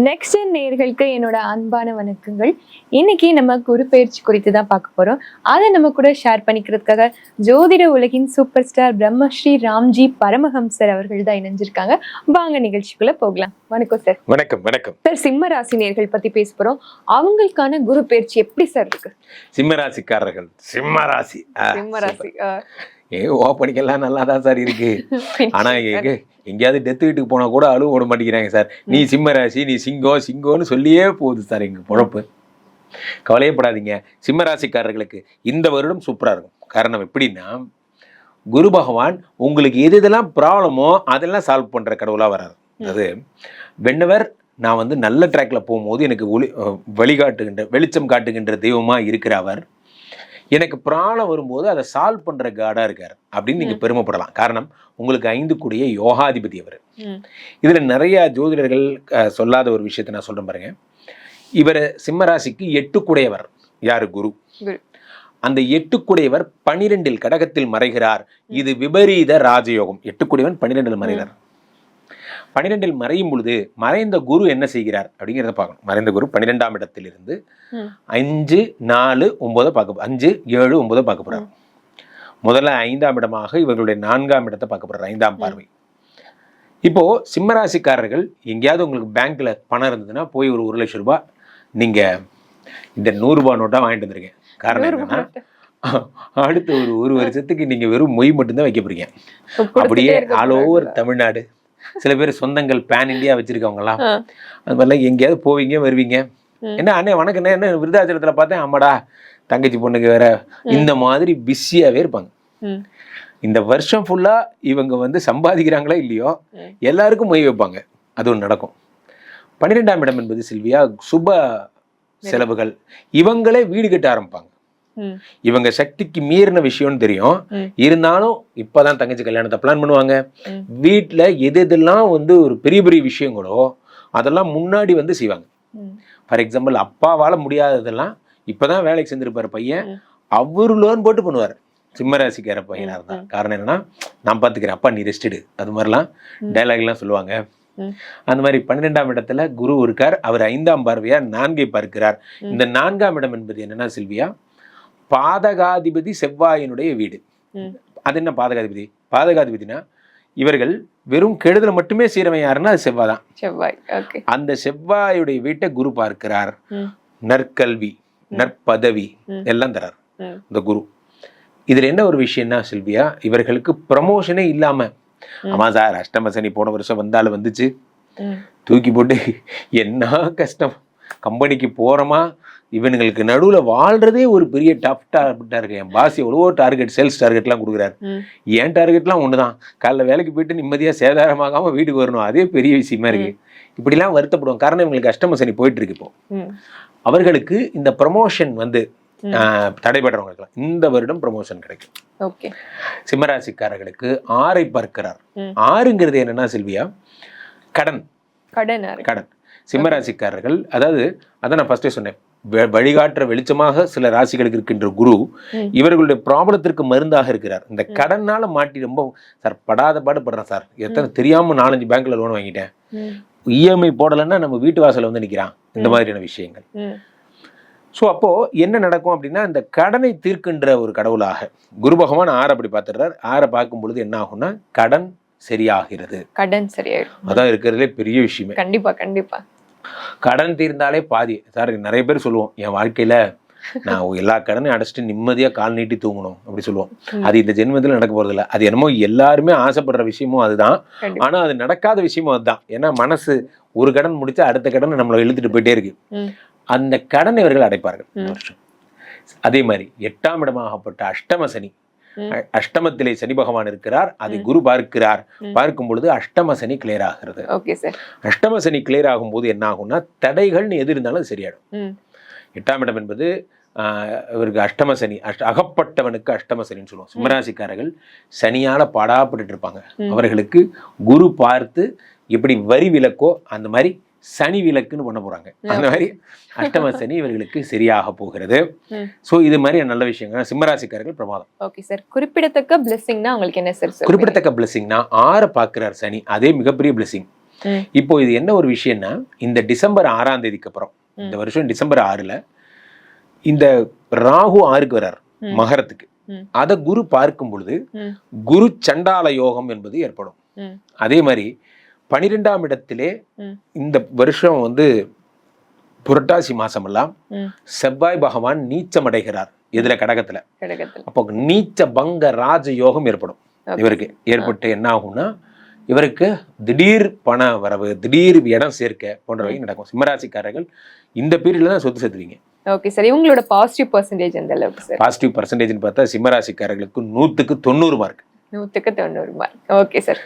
Next நேயர்களுக்கு என்னோட அன்பான வணக்கங்கள். இன்னைக்கு நம்ம குரு பயிற்சி குறித்து தான் பார்க்க போறோம். அதை நம்ம கூட ஷேர் பண்ணிக்கிறதுக்காக ஜோதிட உலகின் சூப்பர் ஸ்டார் பிரம்மஸ்ரீ ராம்ஜி பரமஹம்சர் அவர்கள் தான் இணைஞ்சிருக்காங்க. வாங்க நிகழ்ச்சிக்குள்ள போகலாம். வணக்கம் சார். வணக்கம். வணக்கம் சார். சிம்ம ராசி நேயர்கள் பத்தி பேச போறோம். அவங்களுக்கான குரு பயிற்சி எப்படி சார் இருக்கு? சிம்ம ராசிக்காரர்கள் சிம்ம ராசி ஓப்பனிக்கெல்லாம் நல்லா தான் சார் இருக்கு. ஆனா எங்கேயாவது டெத் வீட்டுக்கு போனா கூட அழுவ விட மாட்டேங்கிறாங்க சார். நீ சிம்ம ராசி, நீ சிங்கம்னு சொல்லியே போகுது சார் எங்க பொழப்பு. கவலையப்படாதீங்க, சிம்ம ராசிக்காரர்களுக்கு இந்த வருடம் சூப்பரா இருக்கும். காரணம் எப்படின்னா, குரு பகவான் உங்களுக்கு எது இதெல்லாம் ப்ராப்ளமோ அதெல்லாம் சால்வ் பண்ற கடவுளா வராது. அது வென்னவர் நான் நல்ல ட்ராக்ல போகும்போது எனக்கு வழிகாட்டுகின்ற வெளிச்சம் காட்டுகின்ற தெய்வமா இருக்கிற அவர் எனக்கு பிராணம் வரும்போது அதை சால்வ் பண்ற காடா இருக்காரு அப்படின்னு நீங்க பெருமைப்படலாம். காரணம், உங்களுக்கு 5 கூடிய யோகாதிபதி அவர். இதுல நிறைய ஜோதிடர்கள் சொல்லாத ஒரு விஷயத்தை நான் சொல்றேன் பாருங்க. இவர் சிம்மராசிக்கு 8 கூடையவர். யாரு? குரு. அந்த 8 கூடையவர் 12 கடகத்தில் மறைகிறார். இது விபரீத ராஜயோகம். 8 கூடையவன் 12 மறைகிறார். 12 மறையும் பொழுது மறைந்த குரு என்ன செய்கிறார் அப்படிங்கிறத பார்க்கணும். மறைந்த குரு 12ஆம் இடத்திலிருந்து 5, 4, 9 பார்க்க 5, 7, 9 பார்க்க போறார். முதல்ல 5ஆம் இடமாக இவர்களுடைய 4ஆம் இடத்தை பார்க்க போறார். 5ஆம் பார்வை. இப்போ சிம்மராசிக்காரர்கள் எங்கேயாவது உங்களுக்கு பேங்க்ல பணம் இருந்ததுன்னா போய் ஒரு 1 லட்சம் ரூபாய் நீங்க இந்த 100 ரூபாய் நோட்டா வாங்கிட்டு வந்துருங்க. காரணம் என்னன்னா, அடுத்த ஒரு வருஷத்துக்கு நீங்க வெறும் மொய் மட்டும்தான் வைக்க போறீங்க. அப்படியே ஆல் ஓவர் தமிழ்நாடு, சில பேர் சொந்தங்கள் பேன் இண்டியா வச்சிருக்கவங்கலாம், அது மாதிரிலாம் எங்கேயாவது போவீங்க வருவீங்க. என்ன அண்ணே வணக்கம், என்ன விருதாச்சலத்துல பார்த்தேன், ஆமாடா தங்கச்சி பொண்ணுக்கு வேற, இந்த மாதிரி பிஸியாவே இருப்பாங்க. இந்த வருஷம் ஃபுல்லா இவங்க சம்பாதிக்கிறாங்களா இல்லையோ எல்லாருக்கும் மொய் வைப்பாங்க. அது ஒன்று நடக்கும். 12ஆம் இடம் என்பது சில்வியா சுப செலவுகள். இவங்களே வீடு கட்ட ஆரம்பிப்பாங்க. இவங்க சக்திக்கு மீறின விஷயம்னு தெரியும். இருந்தாலும் இப்பதான் தங்கச்சி கல்யாணத்தை பிளான் பண்ணுவாங்க. வீட்டுல எது எதெல்லாம் ஒரு பெரிய பெரிய விஷயங்களோ அதெல்லாம் முன்னாடி செய்வாங்க. ஃபார் எக்ஸாம்பிள், அப்பாவால முடியாததெல்லாம் இப்பதான் வேலைக்கு செஞ்சிருப்பாரு பையன், அவரு லோன் போட்டு பண்ணுவார். சிம்மராசிக்கார பையனா இருந்தா. காரணம் என்னன்னா, நான் பாத்துக்கிறேன், அப்பா நீ ரெஸ்டடு, அது மாதிரிலாம் டைலாக் எல்லாம் சொல்லுவாங்க. அந்த மாதிரி 12ஆம் இடத்துல குரு இருக்கார். அவர் 5ஆம் பார்வையா 4ஐ பார்க்கிறார். இந்த 4ஆம் இடம் என்பது என்னன்னா சில்வியா, பாதகாதிபதி செவ்வாயினுடைய வீடு. அது என்ன பாதகாதிபதி? பாதகாதிபதினா இவர்கள் வெறும் கெடுதல மட்டுமே செய்றவன் யாருன்னா அது செவ்வாய் தான். செவ்வாய். அந்த செவ்வாயுடைய வீட்டை குரு பார்க்கிறார். நற்கல்வி, நற்பதவி எல்லாம் தரார் இந்த குரு. இதுல என்ன ஒரு விஷயம்னா சில்வியா, இவர்களுக்கு ப்ரமோஷனே இல்லாம, ஆமா சார் அஷ்டம சனி போன வருஷம் வந்தாலும் வந்துச்சு, தூக்கி போட்டு என்ன கஷ்டம், கம்பெனிக்கு போறோமா, இவனுங்களுக்கு நடுவுல வாழ்றதே ஒரு பெரிய டாப்டா இருக்கு. என் பாஸ் எவ்வளவோ டார்கெட், சேல்ஸ் டார்கெட்லாம் கொடுக்குறாரு. ஏன் டார்கெட்லாம் ஒண்ணுதான், காலைல வேலைக்கு போயிட்டு நிம்மதியா சேதாரமாகாம வீட்டுக்கு வரணும், அதே பெரிய விஷயமா இருக்கு. இப்படிலாம் வருத்தப்படுவோம். காரணம், இவங்களுக்கு அஷ்டம சனி போயிட்டு இருக்கு. இப்போ அவர்களுக்கு இந்த ப்ரமோஷன் தடைபடுறவங்களுக்கு இந்த வருடம் ப்ரமோஷன் கிடைக்கும். சிம்மராசிக்காரர்களுக்கு 6ஐ பார்க்கிறார். 6ங்கிறது என்னன்னா சில்வியா, கடன். கடன். சிம்மராசிக்காரர்கள் அதாவது அதான் நான் ஃபர்ஸ்டே சொன்னேன், வழிகாட்டுற வெளிச்சமாக சில ராசிகளுக்கு இருக்கின்ற குரு இவர்களுடைய ப்ராப்ளத்திற்கு மருந்தாக இருக்கிறார். இந்த கடனால மாட்டி ரொம்ப சார் படாத பாடுபடுறேன் சார், எத்தனை தெரியாம 4-5 பேங்க்ல லோன் வாங்கிட்டேன், இஎம்ஐ போடலைன்னா நம்ம வீட்டு வாசல நிற்கிறான், இந்த மாதிரியான விஷயங்கள். ஸோ அப்போ என்ன நடக்கும் அப்படின்னா, இந்த கடனை தீர்க்கின்ற ஒரு கடவுளாக குரு பகவான் 6 அப்படி பார்த்துடுறார். 6 பார்க்கும் பொழுது என்ன ஆகும்னா, கடன் சரியாகிறது. கடன் சரியாயிடும். அதான் இருக்கிறதுலே பெரிய விஷயமே. கண்டிப்பா கண்டிப்பா. கடன் தீர்ந்தாலே பாதி. சார் நிறைய பேர் சொல்லுவோம், என் வாழ்க்கையில நான் எல்லா கடனையும் அடைச்சிட்டு நிம்மதியா கால் நீட்டி தூங்கணும் அப்படி சொல்லுவோம். அது இந்த ஜென்மத்தில் நடக்க போறது இல்லை. அது என்னமோ எல்லாருமே ஆசைப்படுற விஷயமும் அதுதான். ஆனா அது நடக்காத விஷயமும் அதுதான். ஏன்னா மனசு ஒரு கடன் முடிச்சா அடுத்த கடன் நம்மளை இழுத்துட்டு போயிட்டே இருக்கு. அந்த கடனை இவர்கள் அடைப்பார்கள் வருஷம். அதே மாதிரி 8ஆம் இடமாகப்பட்ட அஷ்டம சனி, அஷ்டமத்திலே சனி பகவான் இருக்கிறார். அதை குரு பார்க்கிறார். பார்க்கும் பொழுது அஷ்டம சனி கிளியர் ஆகிறது. அஷ்டம சனி கிளியர் ஆகும் போது என்ன ஆகும்னா, தடைகள்னு எது இருந்தாலும் அது சரியாயிடும். 8ஆம் இடம் என்பது இவருக்கு அஷ்டம சனி, அகப்பட்டவனுக்கு அஷ்டம சனின்னு சொல்லுவோம். சிம்மராசிக்காரர்கள் சனியால பாடாப்பட்டு இருப்பாங்க. அவர்களுக்கு குரு பார்த்து எப்படி வரி விலக்கோ அந்த மாதிரி சனி விலக்குன்னு பண்ண போறாங்க. அந்த மாதிரி அஷ்டம சனி இவர்களுக்கு சரியாக போகிறது. சோ இது மாதிரி நல்ல விஷயங்கள். சிம்மராசிக்காரர்கள் பிரமாதம். Okay sir. குறிப்பிடத்தக்க பிளெஸிங்னா உங்களுக்கு என்ன சார்? குறிப்பிடத்தக்க பிளெஸிங்னா 6 பார்க்கிறார் சனி, அதே மிகப்பெரிய பிளெஸிங். இப்போ இது என்ன ஒரு விஷயம்னா, இந்த டிசம்பர் 6ஆம் தேதிக்கு அப்புறம், இந்த வருஷம் டிசம்பர் 6ல இந்த ராகு 6க்கு வர்றார் மகரத்துக்கு. அத குரு பார்க்கும் பொழுது குரு சண்டால யோகம் என்பது ஏற்படும். அதே மாதிரி 12ஆம் இடத்திலே இந்த வருஷம் புரட்டாசி மாசம் எல்லாம் செவ்வாய் பகவான் நீச்சம் அடைகிறார். இதுல கடகத்துல. அப்போ நீச்ச பங்க ராஜ யோகம் ஏற்படும் இவருக்கு. ஏற்பட்டு என்ன ஆகும்னா, இவருக்கு திடீர் பண வரவு, திடீர் இடம் சேர்க்க போன்றவை நடக்கும். சிம்மராசிக்காரர்கள் இந்த பீரியட்ல தான் சொத்து சேர்த்துவீங்க. ஓகே சார், இவங்களோட பாசிட்டிவ் பர்சன்டேஜ் எந்த அளவுக்கு சார்? பாசிட்டிவ் பர்சன்டேஜ்னு பார்த்தா சிம்மராசிக்காரர்களுக்கு 100க்கு 90 மார்க். 100க்கு 90 மார்க். Okay sir.